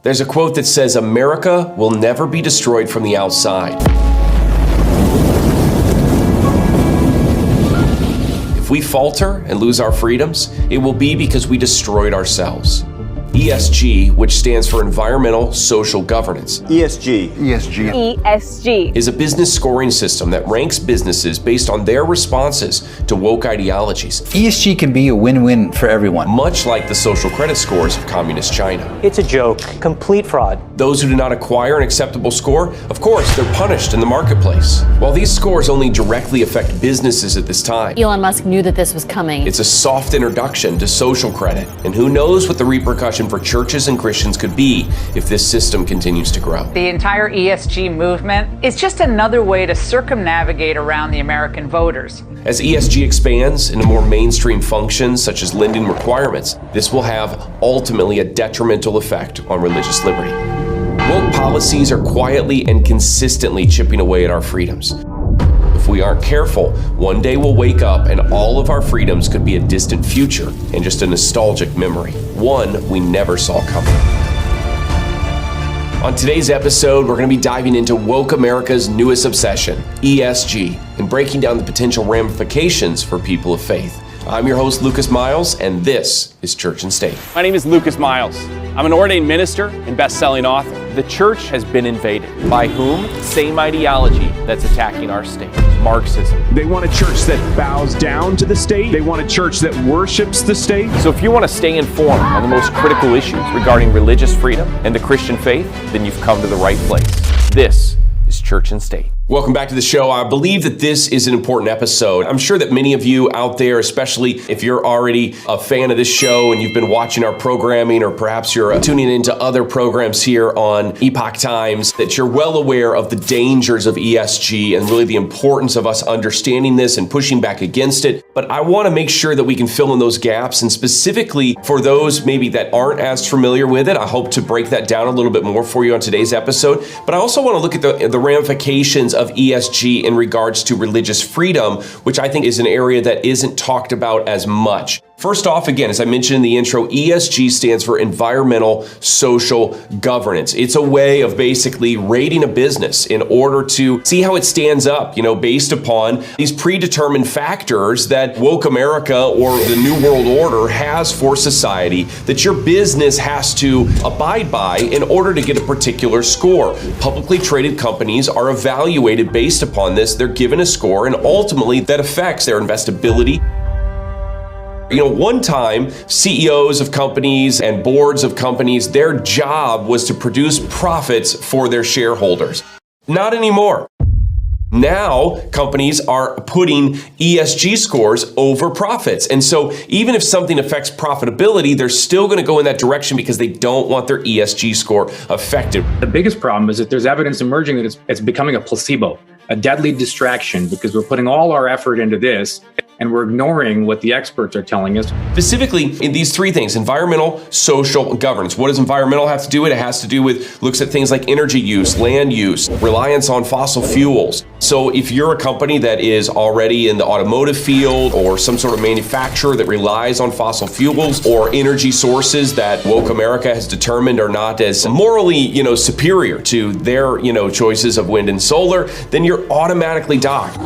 There's a quote that says, "America will never be destroyed from the outside." If we falter and lose our freedoms, it will be because we destroyed ourselves. ESG, which stands for Environmental Social Governance. ESG. Is a business scoring system that ranks businesses based on their responses to woke ideologies. ESG can be a win-win for everyone. Much like the social credit scores of Communist China. It's a joke, complete fraud. Those who do not acquire an acceptable score, of course, they're punished in the marketplace. While these scores only directly affect businesses at this time, Elon Musk knew that this was coming. it's a soft introduction to social credit, and who knows what the repercussion for churches and Christians could be if this system continues to grow. The entire ESG movement is just another way to circumnavigate around the American voters. As ESG expands into more mainstream functions such as lending requirements, this will have ultimately a detrimental effect on religious liberty. Woke policies are quietly and consistently chipping away at our freedoms. If we aren't careful, one day we'll wake up and all of our freedoms could be a distant future and just a nostalgic memory, one we never saw coming. On today's episode, we're going to be diving into woke America's newest obsession, ESG, and breaking down the potential ramifications for people of faith. I'm your host, Lucas Miles, and this is Church and State. My name is Lucas Miles. I'm an ordained minister and best-selling author. The church has been invaded. By whom? Same ideology that's attacking our state, Marxism. They want a church that bows down to the state. They want a church that worships the state. So if you want to stay informed on the most critical issues regarding religious freedom and the Christian faith, then you've come to the right place. This is Church and State. Welcome back to the show. I believe that this is an important episode. I'm sure that many of you out there, especially if you're already a fan of this show and you've been watching our programming, or perhaps you're tuning into other programs here on Epoch Times, that you're well aware of the dangers of ESG and really the importance of us understanding this and pushing back against it. But I want to make sure that we can fill in those gaps, and specifically for those maybe that aren't as familiar with it, I hope to break that down a little bit more for you on today's episode. But I also want to look at the ramifications of ESG in regards to religious freedom, which I think is an area that isn't talked about as much. First off, again, as I mentioned in the intro, ESG stands for Environmental Social Governance. It's a way of basically rating a business in order to see how it stands up, based upon these predetermined factors that woke America or the New World Order has for society that your business has to abide by in order to get a particular score. Publicly traded companies are evaluated based upon this. They're given a score, and ultimately that affects their investability. One time, CEOs of companies and boards of companies, their job was to produce profits for their shareholders. Not anymore. Now, companies are putting ESG scores over profits. And so even if something affects profitability, they're still going to go in that direction because they don't want their ESG score affected. The biggest problem is that there's evidence emerging that it's becoming a placebo, a deadly distraction, because we're putting all our effort into this and we're ignoring what the experts are telling us. Specifically in these three things: environmental, social, governance. What does environmental have to do with? It has to do with, looks at things like energy use, land use, reliance on fossil fuels. So if you're a company that is already in the automotive field or some sort of manufacturer that relies on fossil fuels or energy sources that woke America has determined are not as morally, superior to their, choices of wind and solar, then you're automatically docked.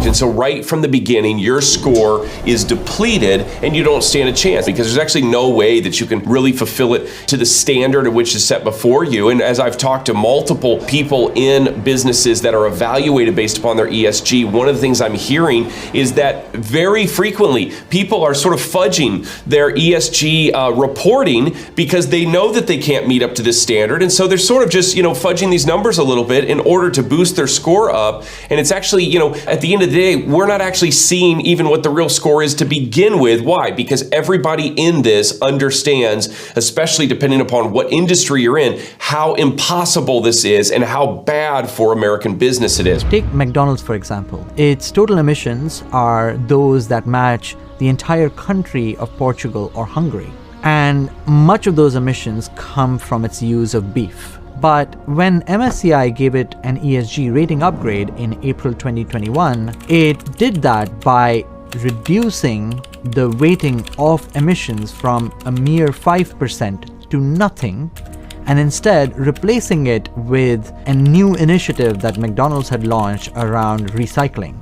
And so right from the beginning, your score is depleted and you don't stand a chance because there's actually no way that you can really fulfill it to the standard of which is set before you. And as I've talked to multiple people in businesses that are evaluated based upon their ESG, one of the things I'm hearing is that very frequently people are sort of fudging their ESG reporting because they know that they can't meet up to this standard. And so they're sort of just, fudging these numbers a little bit in order to boost their score up. And it's actually, at the end of the day, we're not actually seeing even what the real score is to begin with. Why? Because everybody in this understands, especially depending upon what industry you're in, how impossible this is and how bad for American business it is. Take McDonald's, for example. Its total emissions are those that match the entire country of Portugal or Hungary. And much of those emissions come from its use of beef. But when MSCI gave it an ESG rating upgrade in April 2021, it did that by reducing the weighting of emissions from a mere 5% to nothing and instead replacing it with a new initiative that McDonald's had launched around recycling.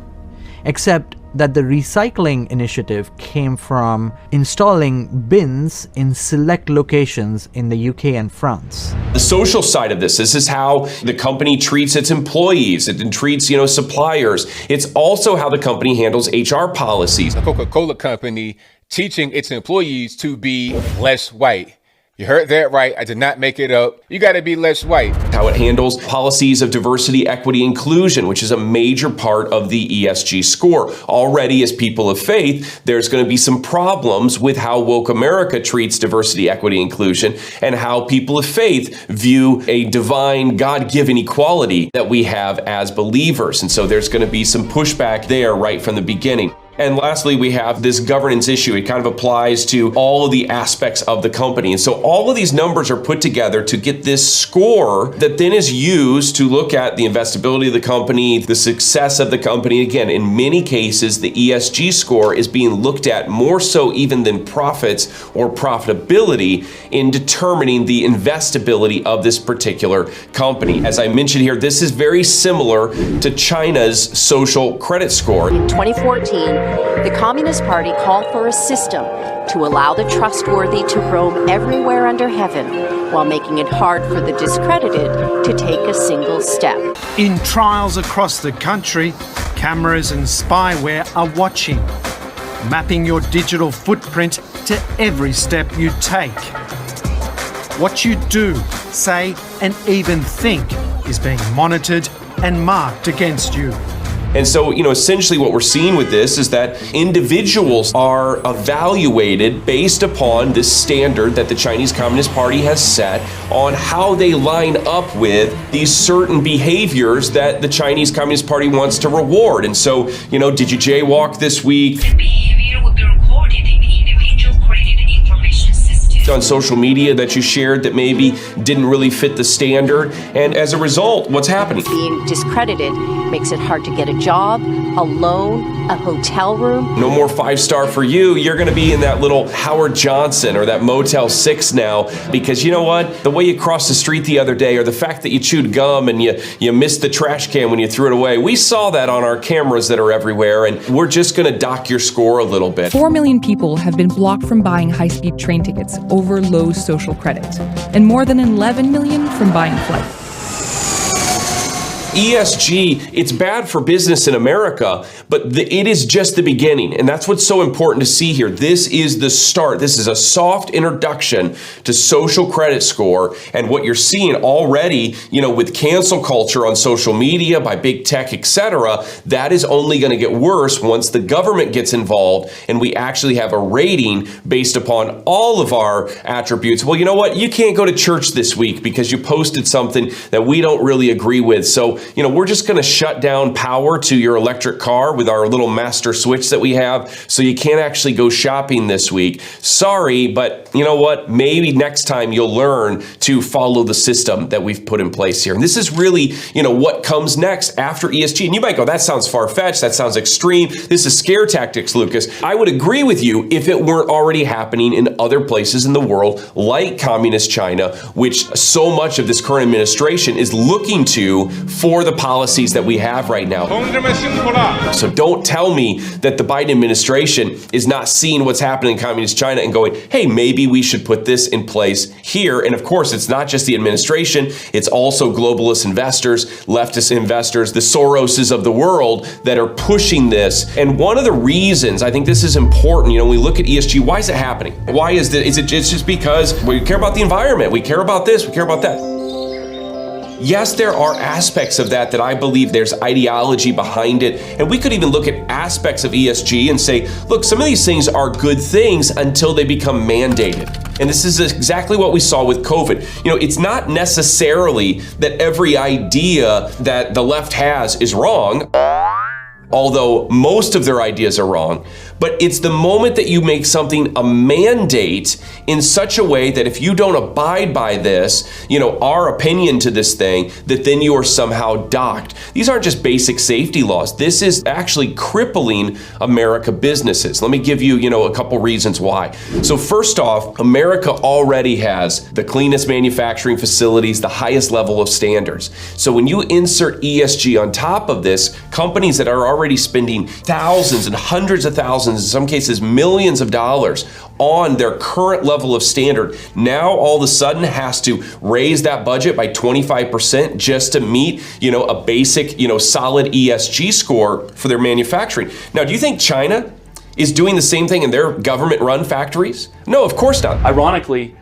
Except that the recycling initiative came from installing bins in select locations in the UK and France. The social side of this is how the company treats its employees, it treats, suppliers. It's also how the company handles HR policies. The Coca-Cola company teaching its employees to be less white. You heard that right. I did not make it up. You got to be less white. How it handles policies of diversity, equity, inclusion, which is a major part of the ESG score. Already, as people of faith, there's going to be some problems with how woke America treats diversity, equity, inclusion, and how people of faith view a divine, God-given equality that we have as believers. And so there's going to be some pushback there right from the beginning. And lastly, we have this governance issue. It kind of applies to all of the aspects of the company. And so all of these numbers are put together to get this score that then is used to look at the investability of the company, the success of the company. Again, in many cases, the ESG score is being looked at more so even than profits or profitability in determining the investability of this particular company. As I mentioned here, this is very similar to China's social credit score. In 2014, the Communist Party called for a system to allow the trustworthy to roam everywhere under heaven while making it hard for the discredited to take a single step. In trials across the country, cameras and spyware are watching, mapping your digital footprint to every step you take. What you do, say, and even think is being monitored and marked against you. And so, essentially what we're seeing with this is that individuals are evaluated based upon this standard that the Chinese Communist Party has set on how they line up with these certain behaviors that the Chinese Communist Party wants to reward. And so, did you jaywalk this week? The behavior will be recorded in the individual credit information system. On social media that you shared that maybe didn't really fit the standard. And as a result, what's happening? Being discredited makes it hard to get a job, a loan, a hotel room. No more 5-star for you. You're going to be in that little Howard Johnson or that Motel 6 now, because you know what? The way you crossed the street the other day, or the fact that you chewed gum and you missed the trash can when you threw it away, we saw that on our cameras that are everywhere, and we're just going to dock your score a little bit. 4 million people have been blocked from buying high-speed train tickets over low social credit, and more than 11 million from buying flights. ESG, it's bad for business in America, but it is just the beginning. And that's what's so important to see here. This is the start. This is a soft introduction to social credit score. And what you're seeing already, with cancel culture on social media by big tech, etc., that is only going to get worse once the government gets involved and we actually have a rating based upon all of our attributes. Well, you know what? You can't go to church this week because you posted something that we don't really agree with. So, we're just going to shut down power to your electric car with our little master switch that we have, so you can't actually go shopping this week. Sorry, but you know what? Maybe next time you'll learn to follow the system that we've put in place here. And this is really, what comes next after ESG. And you might go, that sounds far-fetched, that sounds extreme. This is scare tactics, Lucas. I would agree with you if it weren't already happening in other places in the world, like communist China, which so much of this current administration is looking to for the policies that we have right now. So don't tell me that the Biden administration is not seeing what's happening in communist China and going, hey, maybe we should put this in place here. And of course, it's not just the administration, it's also globalist investors, leftist investors, the Soroses of the world that are pushing this. And one of the reasons I think this is important, when we look at ESG, why is it happening? Why is it just because we care about the environment, we care about this, we care about that? Yes, there are aspects of that I believe there's ideology behind it. And we could even look at aspects of ESG and say, look, some of these things are good things until they become mandated. And this is exactly what we saw with COVID. It's not necessarily that every idea that the left has is wrong. although most of their ideas are wrong. But it's the moment that you make something a mandate in such a way that if you don't abide by this, our opinion to this thing, that then you are somehow docked. These aren't just basic safety laws. This is actually crippling America businesses. Let me give you, a couple reasons why. So first off, America already has the cleanest manufacturing facilities, the highest level of standards. So when you insert ESG on top of this, companies that are already spending thousands and hundreds of thousands, in some cases millions of dollars on their current level of standard, now all of a sudden has to raise that budget by 25% just to meet, a basic, solid ESG score for their manufacturing. Now, do you think China is doing the same thing in their government-run factories? No, of course not. Ironically,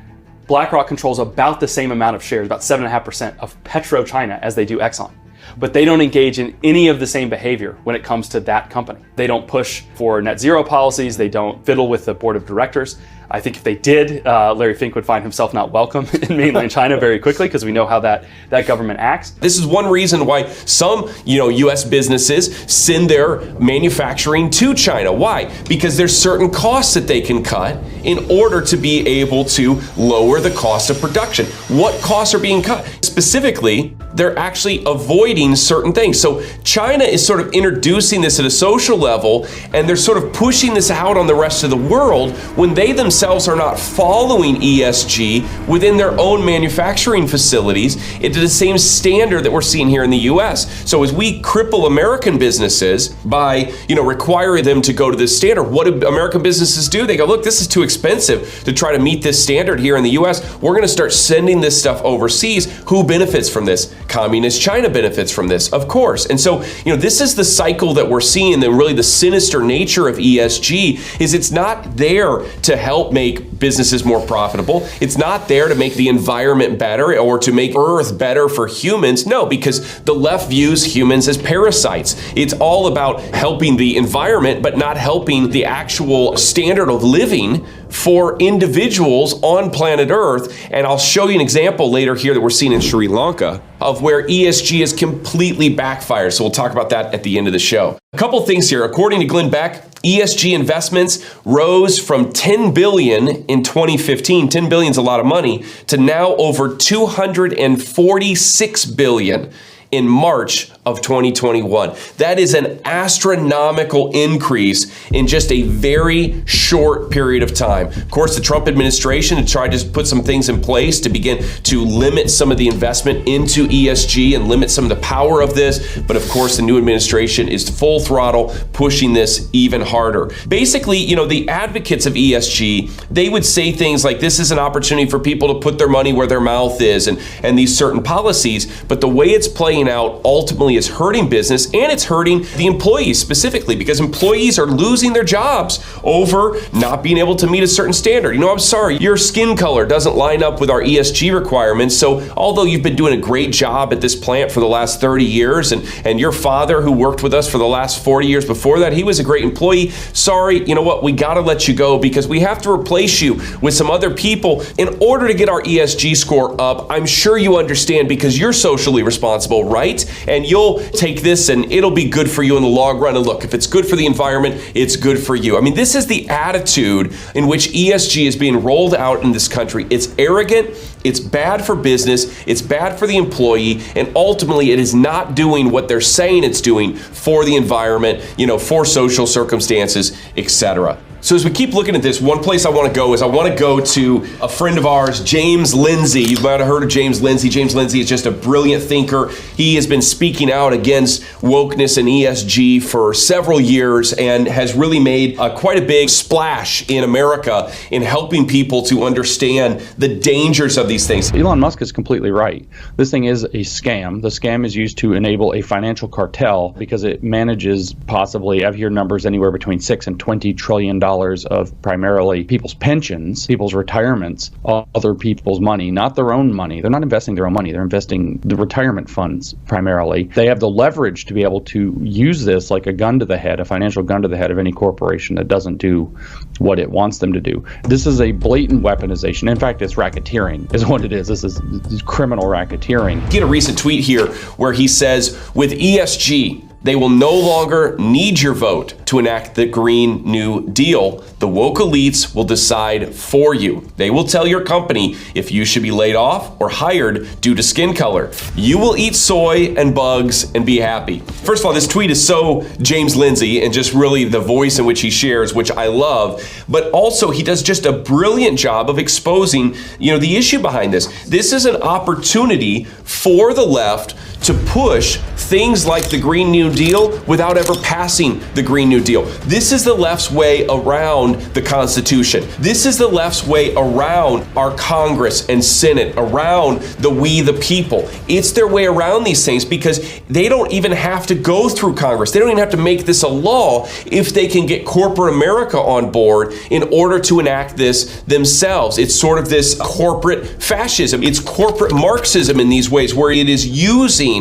BlackRock controls about the same amount of shares, about 7.5% of PetroChina as they do Exxon. But they don't engage in any of the same behavior when it comes to that company. They don't push for net zero policies. They don't fiddle with the board of directors. I think if they did, Larry Fink would find himself not welcome in mainland China very quickly, because we know how that government acts. This is one reason why some, U.S. businesses send their manufacturing to China. Why? Because there's certain costs that they can cut in order to be able to lower the cost of production. What costs are being cut? Specifically, they're actually avoiding certain things. So China is sort of introducing this at a social level, and they're sort of pushing this out on the rest of the world when they themselves are not following ESG within their own manufacturing facilities into the same standard that we're seeing here in the US. So as we cripple American businesses by, requiring them to go to this standard, what do American businesses do? They go, look, this is too expensive to try to meet this standard here in the US. We're going to start sending this stuff overseas. Who benefits from this? Communist China benefits from this, of course. And so, this is the cycle that we're seeing, and really the sinister nature of ESG is it's not there to help make businesses more profitable. It's not there to make the environment better or to make Earth better for humans. No, because the left views humans as parasites. It's all about helping the environment, but not helping the actual standard of living for individuals on planet Earth. And I'll show you an example later here that we're seeing in Sri Lanka of where ESG is completely backfired. So we'll talk about that at the end of the show. A couple things here. According to Glenn Beck, ESG investments rose from $10 billion in 2015, $10 billion is a lot of money, to now over $246 billion in March of 2021. That is an astronomical increase in just a very short period of time. Of course, the Trump administration had tried to put some things in place to begin to limit some of the investment into ESG and limit some of the power of this. But of course, the new administration is full throttle pushing this even harder. Basically, the advocates of ESG, they would say things like this is an opportunity for people to put their money where their mouth is and these certain policies. But the way it's playing out ultimately is hurting business, and it's hurting the employees specifically, because employees are losing their jobs over not being able to meet a certain standard. I'm sorry, your skin color doesn't line up with our ESG requirements. So although you've been doing a great job at this plant for the last 30 years, and your father who worked with us for the last 40 years before that, he was a great employee. Sorry, you know what? We got to let you go because we have to replace you with some other people in order to get our ESG score up. I'm sure you understand, because you're socially responsible, right? And you'll take this and it'll be good for you in the long run. And look, if it's good for the environment, it's good for you. I mean, this is the attitude in which ESG is being rolled out in this country. It's arrogant, it's bad for business, it's bad for the employee, and ultimately it is not doing what they're saying it's doing for the environment, for social circumstances, etc. So as we keep looking at this, one place I want to go is I want to go to a friend of ours, James Lindsay. You might have heard of James Lindsay. James Lindsay is just a brilliant thinker. He has been speaking out against wokeness and ESG for several years and has really made quite a big splash in America in helping people to understand the dangers of these things. Elon Musk is completely right. This thing is a scam. The scam is used to enable a financial cartel because it manages possibly, I've heard numbers anywhere between $6 and $20 trillion of primarily people's pensions, people's retirements, other people's money, not their own money. They're not investing their own money. They're investing the retirement funds primarily. They have the leverage to be able to use this like a gun to the head, a financial gun to the head of any corporation that doesn't do what it wants them to do. This is a blatant weaponization. In fact, it's racketeering is what it is. This is criminal racketeering. He had a recent tweet here where he says, with ESG, They will no longer need your vote to enact the Green New Deal. The woke elites will decide for you. They will tell your company if you should be laid off or hired due to skin color. You will eat soy and bugs and be happy. First of all, this tweet is so James Lindsay and just really the voice in which he shares, which I love, but also he does just a brilliant job of exposing, the issue behind this. This is an opportunity for the left to push things like the Green New Deal without ever passing the Green New Deal. This is the left's way around the Constitution. This is the left's way around our Congress and Senate, around the we the people. It's their way around these things because they don't even have to go through Congress. They don't even have to make this a law if they can get corporate America on board in order to enact this themselves. It's sort of this corporate fascism. It's corporate Marxism in these ways where it is using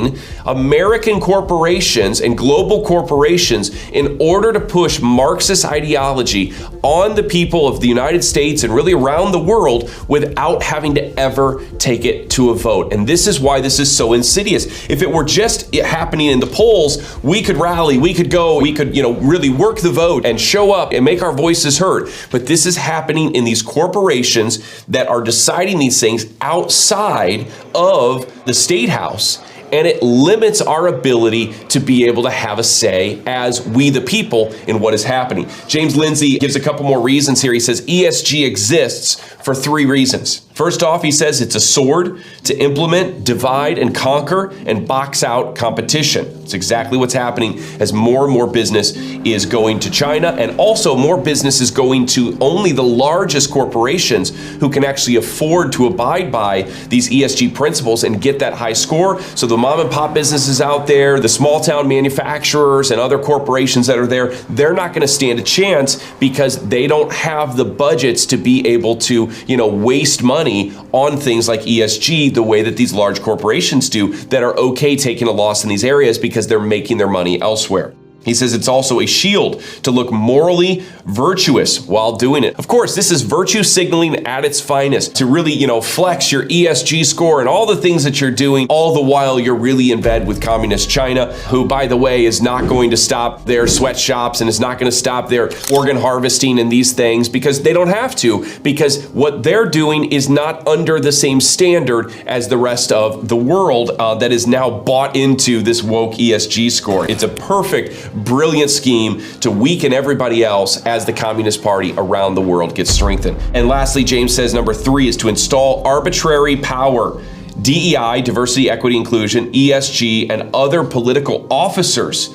American corporations and global corporations in order to push Marxist ideology on the people of the United States and really around the world without having to ever take it to a vote. And this is why this is so insidious. If it were just happening in the polls, we could rally, we could go, we could, really work the vote and show up and make our voices heard. But this is happening in these corporations that are deciding these things outside of the State House. And it limits our ability to be able to have a say as we the people in what is happening. James Lindsay gives a couple more reasons here. He says ESG exists for 3 reasons. First off, he says it's a sword to implement, divide, and conquer, and box out competition. It's exactly what's happening as more and more business is going to China, and also more business is going to only the largest corporations who can actually afford to abide by these ESG principles and get that high score. So the mom and pop businesses out there, the small town manufacturers and other corporations that are there, they're not going to stand a chance because they don't have the budgets to be able to, waste money on things like ESG the way that these large corporations do that are okay taking a loss in these areas because they're making their money elsewhere. He says it's also a shield to look morally virtuous while doing it. Of course, this is virtue signaling at its finest to really, flex your ESG score and all the things that you're doing, all the while you're really in bed with communist China, who, by the way, is not going to stop their sweatshops and is not going to stop their organ harvesting and these things because they don't have to, because what they're doing is not under the same standard as the rest of the world that is now bought into this woke ESG score. It's a perfect, brilliant scheme to weaken everybody else as the Communist Party around the world gets strengthened. And lastly, James says number 3 is to install arbitrary power. DEI, diversity, equity, inclusion, ESG, and other political officers,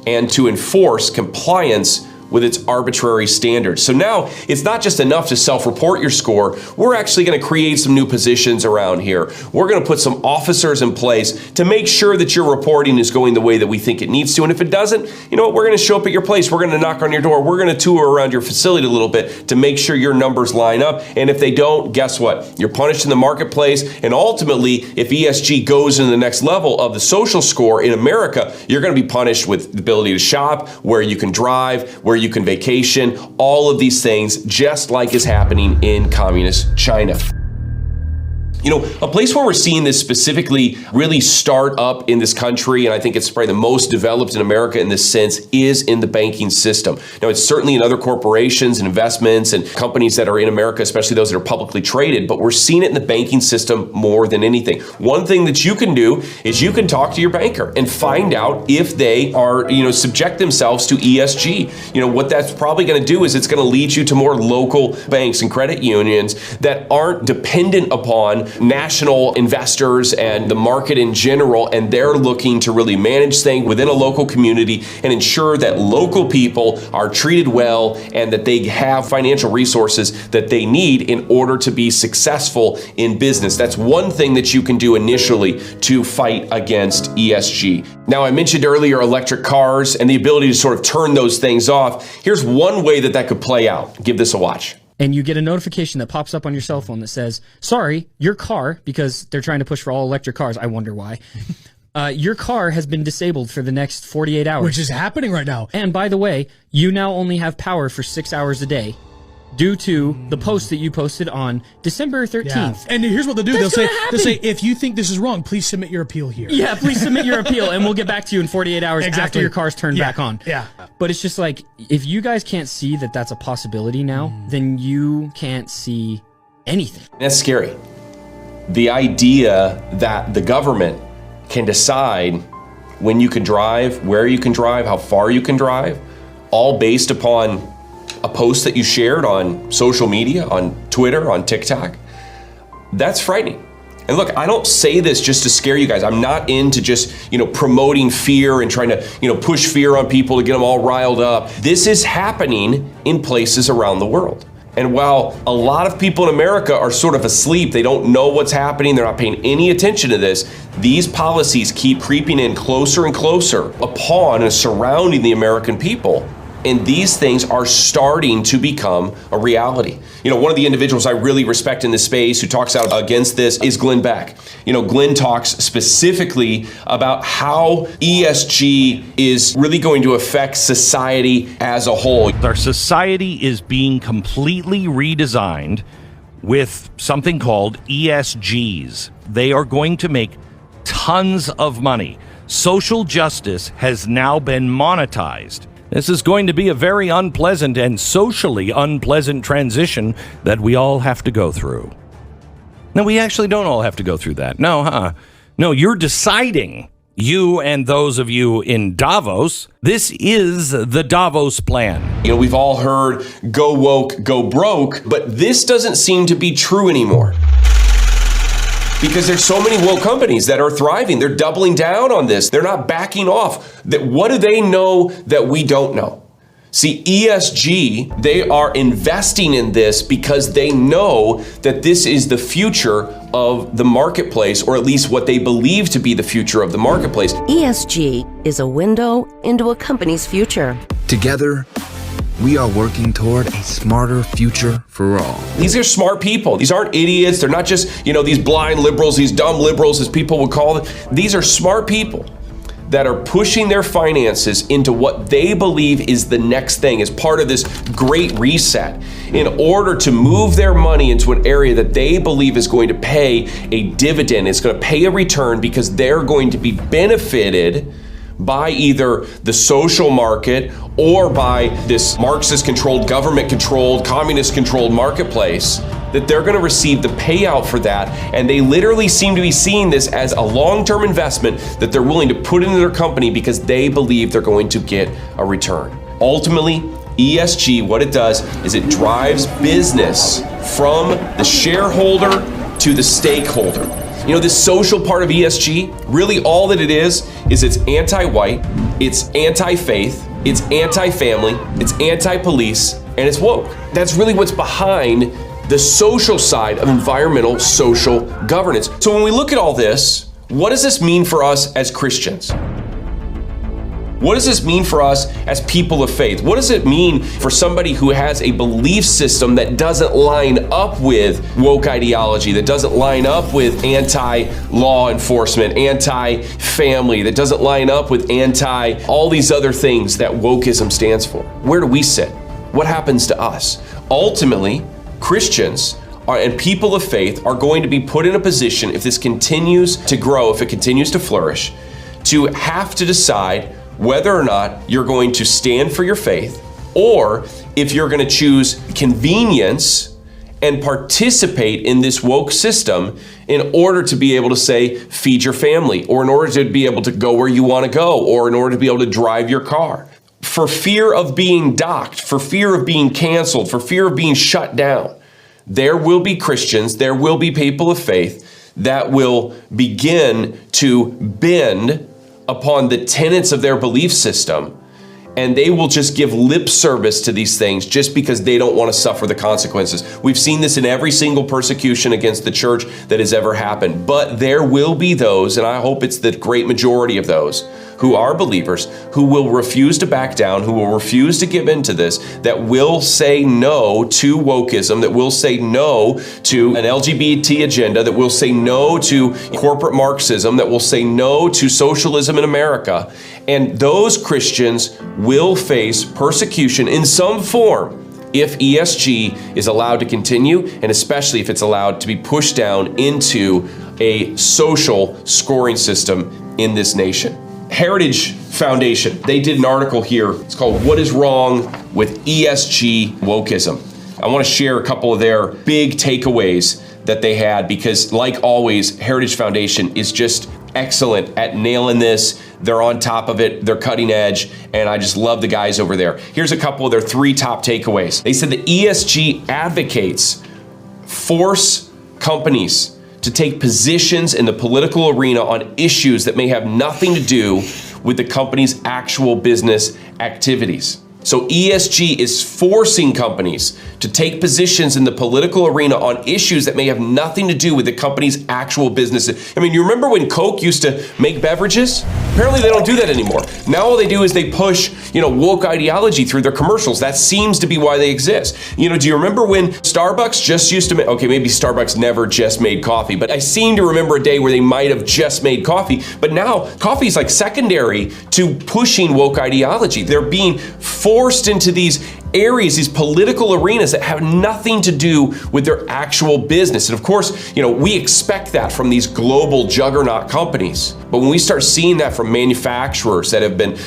and to enforce compliance with its arbitrary standards. So now it's not just enough to self-report your score. We're actually going to create some new positions around here. We're going to put some officers in place to make sure that your reporting is going the way that we think it needs to. And if it doesn't, we're going to show up at your place. We're going to knock on your door. We're going to tour around your facility a little bit to make sure your numbers line up. And if they don't, guess what? You're punished in the marketplace. And ultimately, if ESG goes into the next level of the social score in America, you're going to be punished with the ability to shop, where you can drive, where you can vacation, all of these things, just like is happening in communist China. A place where we're seeing this specifically really start up in this country, and I think it's probably the most developed in America in this sense, is in the banking system. Now, it's certainly in other corporations and investments and companies that are in America, especially those that are publicly traded, but we're seeing it in the banking system more than anything. One thing that you can do is you can talk to your banker and find out if they are, subject themselves to ESG. What that's probably going to do is it's going to lead you to more local banks and credit unions that aren't dependent upon national investors and the market in general, and they're looking to really manage things within a local community and ensure that local people are treated well and that they have financial resources that they need in order to be successful in business. That's one thing that you can do initially to fight against ESG. Now, I mentioned earlier electric cars and the ability to sort of turn those things off. Here's one way that could play out. Give this a watch. And you get a notification that pops up on your cell phone that says, sorry, your car, because they're trying to push for all electric cars. I wonder why. Your car has been disabled for the next 48 hours. Which is happening right now. And by the way, you now only have power for 6 hours a day. due to the post that you posted on December 13th. Yeah. And here's what they'll do. That's They'll gonna say, happen. if you think this is wrong, please submit your appeal here. Yeah, please submit your appeal, and we'll get back to you in 48 hours Exactly. after your car's turned back on. Yeah. But it's just like, if you guys can't see that that's a possibility now, then you can't see anything. That's scary. The idea that the government can decide when you can drive, where you can drive, how far you can drive, all based upon a post that you shared on social media, on Twitter, on TikTok, that's frightening. And look, I don't say this just to scare you guys. I'm not into just, promoting fear and trying to, push fear on people to get them all riled up. This is happening in places around the world. And while a lot of people in America are sort of asleep, they don't know what's happening, they're not paying any attention to this, these policies keep creeping in closer and closer upon and surrounding the American people. And these things are starting to become a reality. One of the individuals I really respect in this space who talks out against this is Glenn Beck. Glenn talks specifically about how ESG is really going to affect society as a whole. Our society is being completely redesigned with something called ESGs. They are going to make tons of money. Social justice has now been monetized. This is going to be a very unpleasant and socially unpleasant transition that we all have to go through. No, we actually don't all have to go through that. No, No, you're deciding, you and those of you in Davos, this is the Davos plan. We've all heard go woke, go broke, but this doesn't seem to be true anymore. Because there's so many woke companies that are thriving. They're doubling down on this. They're not backing off. What do they know that we don't know? See, ESG, they are investing in this because they know that this is the future of the marketplace, or at least what they believe to be the future of the marketplace. ESG is a window into a company's future. Together, we are working toward a smarter future for all. These are smart people. These aren't idiots. They're not just, these blind liberals, these dumb liberals, as people would call them. These are smart people that are pushing their finances into what they believe is the next thing as part of this great reset in order to move their money into an area that they believe is going to pay a dividend. It's going to pay a return because they're going to be benefited by either the social market or by this Marxist-controlled, government-controlled, communist-controlled marketplace, that they're going to receive the payout for that. And they literally seem to be seeing this as a long-term investment that they're willing to put into their company because they believe they're going to get a return. Ultimately, ESG, what it does is it drives business from the shareholder to the stakeholder. This social part of ESG, really all that it is it's anti-white, it's anti-faith, it's anti-family, it's anti-police, and it's woke. That's really what's behind the social side of environmental social governance. So when we look at all this, what does this mean for us as Christians? What does this mean for us as people of faith? What does it mean for somebody who has a belief system that doesn't line up with woke ideology, that doesn't line up with anti-law enforcement, anti-family, that doesn't line up with all these other things that wokeism stands for? Where do we sit? What happens to us? Ultimately, Christians and people of faith are going to be put in a position, if this continues to grow, if it continues to flourish, to have to decide whether or not you're going to stand for your faith, or if you're going to choose convenience and participate in this woke system in order to be able to say, feed your family, or in order to be able to go where you want to go, or in order to be able to drive your car. For fear of being docked, for fear of being canceled, for fear of being shut down, there will be Christians, there will be people of faith that will begin to bend upon the tenets of their belief system, and they will just give lip service to these things just because they don't want to suffer the consequences. We've seen this in every single persecution against the church that has ever happened. But there will be those, and I hope it's the great majority of those, who are believers, who will refuse to back down, who will refuse to give in to this, that will say no to wokeism, that will say no to an LGBT agenda, that will say no to corporate Marxism, that will say no to socialism in America. And those Christians will face persecution in some form if ESG is allowed to continue, and especially if it's allowed to be pushed down into a social scoring system in this nation. Heritage Foundation, they did an article here. It's called What is Wrong with ESG Wokeism? I want to share a couple of their big takeaways that they had, because like always, Heritage Foundation is just excellent at nailing this. They're on top of it, they're cutting edge, and I just love the guys over there. Here's a couple of their 3 top takeaways. They said that ESG advocates force companies to take positions in the political arena on issues that may have nothing to do with the company's actual business activities. So ESG is forcing companies to take positions in the political arena on issues that may have nothing to do with the company's actual business. I mean, you remember when Coke used to make beverages? Apparently they don't do that anymore. Now all they do is they push, woke ideology through their commercials. That seems to be why they exist. Do you remember when Starbucks just used to make, okay, maybe Starbucks never just made coffee, but I seem to remember a day where they might have just made coffee. But now coffee is like secondary to pushing woke ideology. They're being forced into these areas, these political arenas that have nothing to do with their actual business. And of course, we expect that from these global juggernaut companies. But when we start seeing that from manufacturers that have been,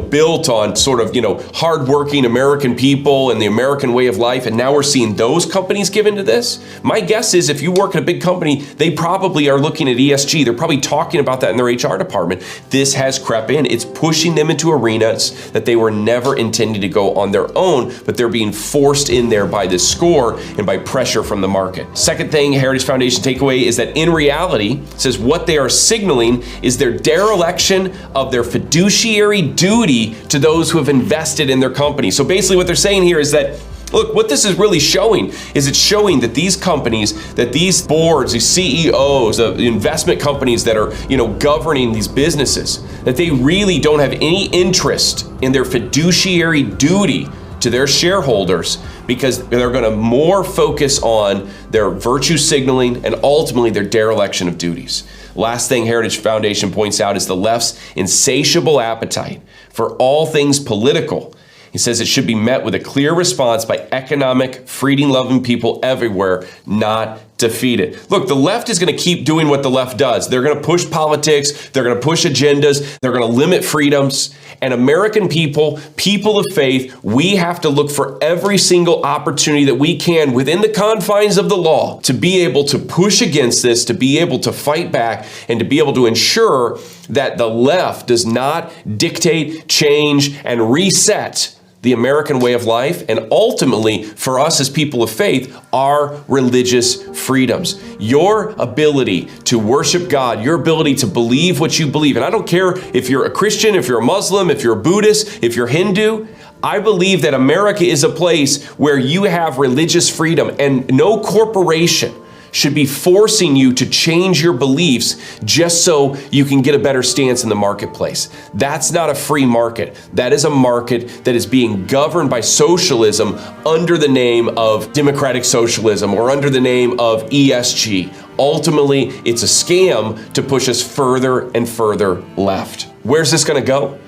built on sort of, hardworking American people and the American way of life, and now we're seeing those companies give into this, my guess is if you work at a big company, they probably are looking at ESG. They're probably talking about that in their HR department. This has crept in. It's pushing them into arenas that they were never intending to go on their own, but they're being forced in there by this score and by pressure from the market. Second thing, Heritage Foundation takeaway is that in reality, it says what they are signaling is their dereliction of their fiduciary duty to those who have invested in their company. So basically what they're saying here is that, look, what this is really showing is it's showing that these companies, that these boards, these CEOs, the investment companies that are, governing these businesses, that they really don't have any interest in their fiduciary duty to their shareholders, because they're going to more focus on their virtue signaling and ultimately their dereliction of duties. Last thing Heritage Foundation points out is the left's insatiable appetite for all things political. He says it should be met with a clear response by economic, freedom-loving people everywhere, not defeated. Look, the left is going to keep doing what the left does. They're going to push politics, they're going to push agendas, they're going to limit freedoms. And American people, people of faith, we have to look for every single opportunity that we can within the confines of the law to be able to push against this, to be able to fight back, and to be able to ensure that the left does not dictate, change, and reset the American way of life, and ultimately, for us as people of faith, our religious freedoms. Your ability to worship God, your ability to believe what you believe, and I don't care if you're a Christian, if you're a Muslim, if you're a Buddhist, if you're Hindu, I believe that America is a place where you have religious freedom, and no corporation should be forcing you to change your beliefs just so you can get a better stance in the marketplace. That's not a free market. That is a market that is being governed by socialism under the name of democratic socialism or under the name of ESG. Ultimately, it's a scam to push us further and further left. Where's this going to go?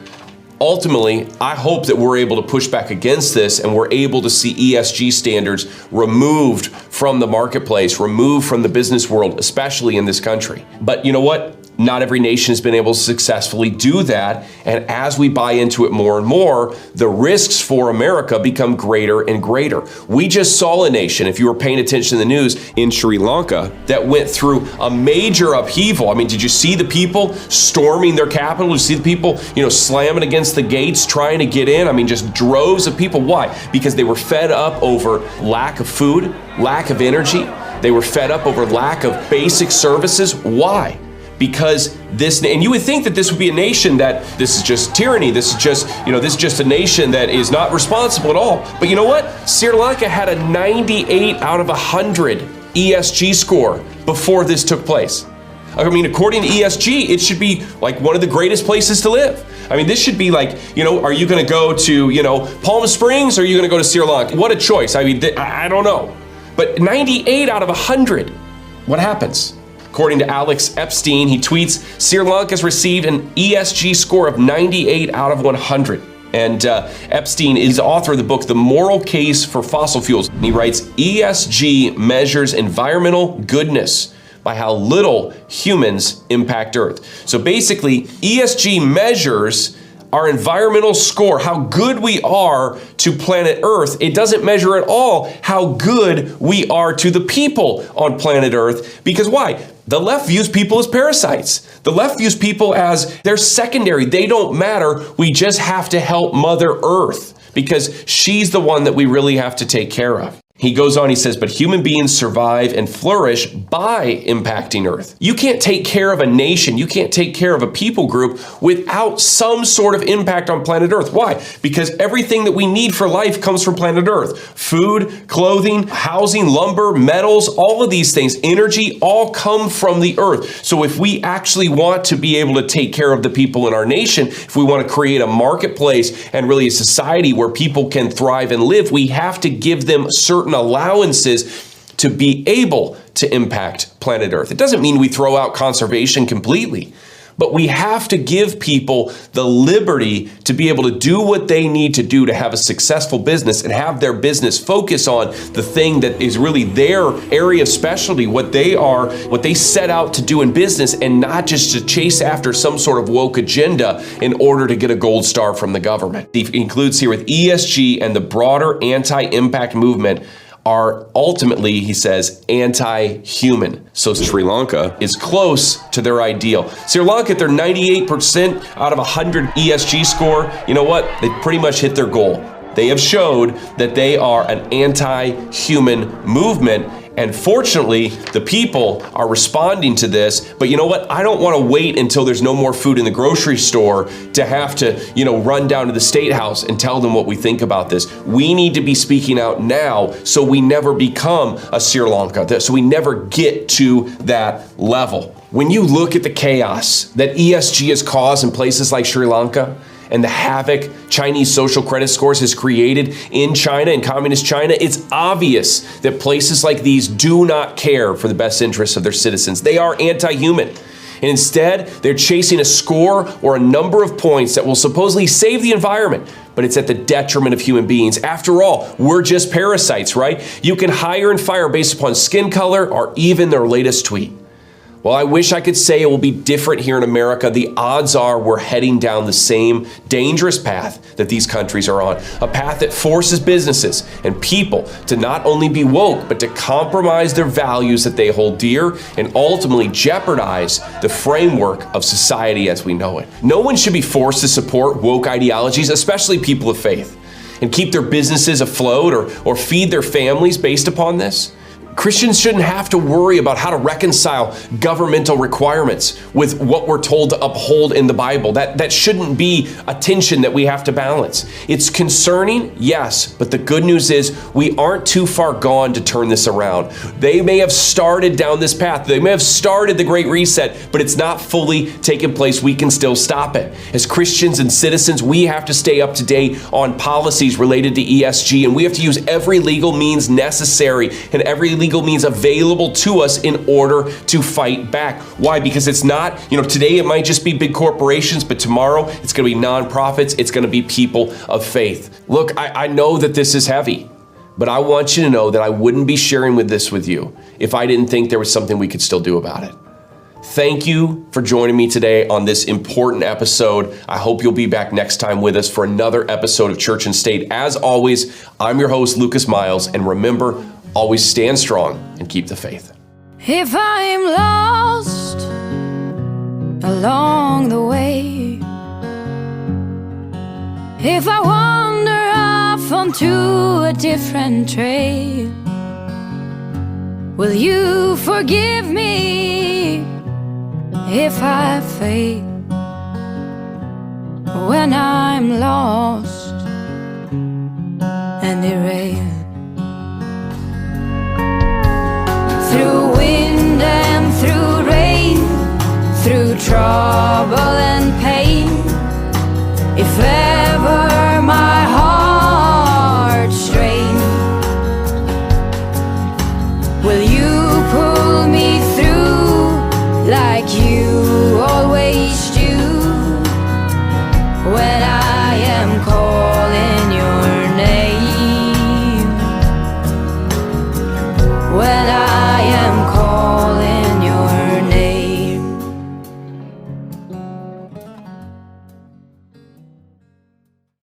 Ultimately, I hope that we're able to push back against this and we're able to see ESG standards removed from the marketplace, removed from the business world, especially in this country. But you know what? Not every nation has been able to successfully do that. And as we buy into it more and more, the risks for America become greater and greater. We just saw a nation, if you were paying attention to the news, in Sri Lanka that went through a major upheaval. I mean, did you see the people storming their capital? Did you see the people, slamming against the gates trying to get in? I mean, just droves of people. Why? Because they were fed up over lack of food, lack of energy. They were fed up over lack of basic services. Why? Because this, and you would think that this would be a nation that this is just tyranny. This is just, this is just a nation that is not responsible at all. But you know what? Sri Lanka had a 98 out of 100 ESG score before this took place. I mean, according to ESG, it should be like one of the greatest places to live. I mean, this should be like, are you going to go to, Palm Springs or are you going to go to Sri Lanka? What a choice. I mean, I don't know. But 98 out of 100, what happens? According to Alex Epstein, he tweets, Sri Lanka's received an ESG score of 98 out of 100. And And Epstein is the author of the book, The Moral Case for Fossil Fuels. And he writes, ESG measures environmental goodness by how little humans impact Earth. So basically, ESG measures our environmental score, how good we are to planet Earth. It doesn't measure at all how good we are to the people on planet Earth. Because why? The left views people as parasites. The left views people as they're secondary. They don't matter. We just have to help Mother Earth because she's the one that we really have to take care of. He goes on, he says, but human beings survive and flourish by impacting Earth. You can't take care of a nation, you can't take care of a people group without some sort of impact on planet Earth. Why? Because everything that we need for life comes from planet Earth. Food, clothing, housing, lumber, metals, all of these things, energy, all come from the Earth. So if we actually want to be able to take care of the people in our nation, if we want to create a marketplace and really a society where people can thrive and live, we have to give them certain allowances to be able to impact planet Earth. It doesn't mean we throw out conservation completely, but we have to give people the liberty to be able to do what they need to do to have a successful business and have their business focus on the thing that is really their area of specialty, what they set out to do in business, and not just to chase after some sort of woke agenda in order to get a gold star from the government. He includes here with ESG and the broader anti-impact movement are ultimately, he says, anti-human. So Sri Lanka is close to their ideal. Sri Lanka, they're 98% out of 100 ESG score. You know what? They pretty much hit their goal. They have showed that they are an anti-human movement. And fortunately, the people are responding to this. But you know what? I don't want to wait until there's no more food in the grocery store to have to, run down to the State House and tell them what we think about this. We need to be speaking out now so we never become a Sri Lanka, so we never get to that level. When you look at the chaos that ESG has caused in places like Sri Lanka, and the havoc Chinese social credit scores has created in China and communist China, it's obvious that places like these do not care for the best interests of their citizens. They are anti-human. And instead, they're chasing a score or a number of points that will supposedly save the environment, but it's at the detriment of human beings. After all, we're just parasites, right? You can hire and fire based upon skin color or even their latest tweet. Well, I wish I could say it will be different here in America. The odds are we're heading down the same dangerous path that these countries are on, a path that forces businesses and people to not only be woke, but to compromise their values that they hold dear and ultimately jeopardize the framework of society as we know it. No one should be forced to support woke ideologies, especially people of faith, and keep their businesses afloat or feed their families based upon this. Christians shouldn't have to worry about how to reconcile governmental requirements with what we're told to uphold in the Bible. That shouldn't be a tension that we have to balance. It's concerning, yes, but the good news is we aren't too far gone to turn this around. They may have started down this path. They may have started the Great Reset, but it's not fully taken place. We can still stop it. As Christians and citizens, we have to stay up to date on policies related to ESG, and we have to use every legal means necessary and every legal means available to us in order to fight back. Why? Because it's not, today it might just be big corporations, but tomorrow it's going to be nonprofits, it's going to be people of faith. Look, I know that this is heavy, but I want you to know that I wouldn't be sharing this with you if I didn't think there was something we could still do about it. Thank you for joining me today on this important episode. I hope you'll be back next time with us for another episode of Church and State. As always, I'm your host, Lucas Miles, and remember, always stand strong and keep the faith. If I'm lost along the way, if I wander off onto a different trail, will you forgive me if I fail when I'm lost and derailed? Through wind and through rain, through trial